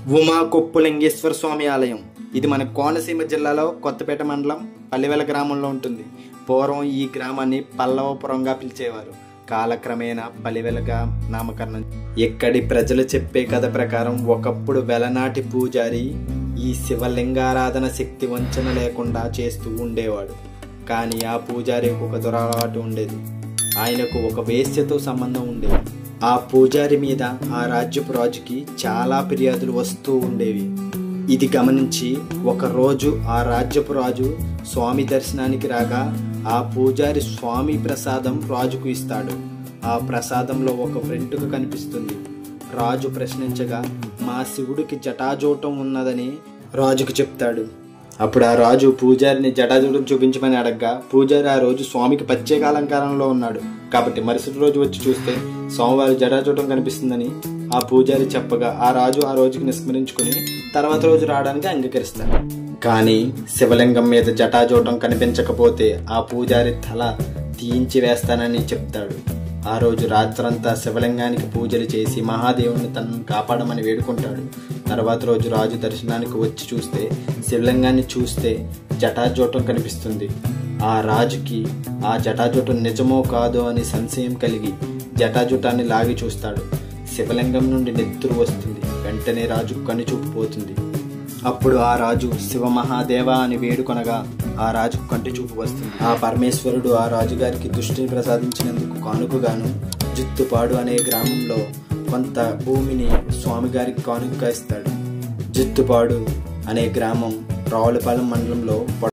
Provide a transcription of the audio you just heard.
ఉమా కొప్పులింగేశ్వర స్వామి ఆలయం. ఇది మన కోనసీమ జిల్లాలో కొత్తపేట మండలం పల్లివెల గ్రామంలో ఉంటుంది. పూర్వం ఈ గ్రామాన్ని పల్లవపురంగా పిలిచేవారు. కాలక్రమేణా పల్లివెలగా నామకరణం. ఇక్కడి ప్రజలు చెప్పే కథ ప్రకారం ఒకప్పుడు వెలనాటి పూజారి ఈ శివలింగారాధన శక్తి వంచన లేకుండా చేస్తూ ఉండేవాడు. కానీ ఆ పూజారికి ఒక దురలవాటు ఉండేది. ఆయనకు ఒక వేశ్యతో సంబంధం ఉండేది. ఆ పూజారి మీద ఆ రాజ్యపు రాజుకి చాలా ఫిర్యాదులు వస్తూ ఉండేవి. ఇది గమనించి ఒకరోజు ఆ రాజ్యపు రాజు స్వామి దర్శనానికి రాగా ఆ పూజారి స్వామి ప్రసాదం రాజుకు ఇస్తాడు. ఆ ప్రసాదంలో ఒక వెంట్రుక కనిపిస్తుంది. రాజు ప్రశ్నించగా మా శివుడికి జటాజూటం ఉన్నదని రాజుకు చెప్తాడు. అప్పుడు ఆ రాజు పూజారిని జటాజూటం చూపించమని అడగగా పూజారి ఆ రోజు స్వామికి ప్రత్యేక అలంకారంలో ఉన్నాడు కాబట్టి మరుసటి రోజు వచ్చి చూస్తే స్వామివారి జటాజూటం కనిపిస్తుందని ఆ పూజారి చెప్పగా ఆ రాజు ఆ రోజుకి నిస్మరించుకుని తర్వాత రోజు రావడానికి అంగీకరిస్తాడు. కానీ శివలింగం మీద జటాజూటం కనిపించకపోతే ఆ పూజారి తల తీయించి వేస్తానని చెప్తాడు. ఆ రోజు రాత్రంతా శివలింగానికి పూజలు చేసి మహాదేవుని తనను కాపాడమని వేడుకుంటాడు. తర్వాత రోజు రాజు దర్శనానికి వచ్చి చూస్తే శివలింగాన్ని చూస్తే జటాజూటం కనిపిస్తుంది. ఆ రాజుకి ఆ జటాజూటం నిజమో కాదో అని సంశయం కలిగి జటాజూటాన్ని లాగి చూస్తాడు. శివలింగం నుండి నెత్తురు వస్తుంది. వెంటనే రాజు కనుచూపు పోతుంది. అప్పుడు ఆ రాజు శివ మహాదేవ అని వేడుకొనగా ఆ రాజుకు కంటి చూపు వస్తుంది. ఆ పరమేశ్వరుడు ఆ రాజుగారికి దృష్టిని ప్రసాదించినందుకు కానుకగాను జిత్తుపాడు అనే గ్రామంలో కొంత భూమిని స్వామిగారికి కానుకగా ఇస్తాడు. జిత్తుపాడు అనే గ్రామం రావులపాలెం మండలంలో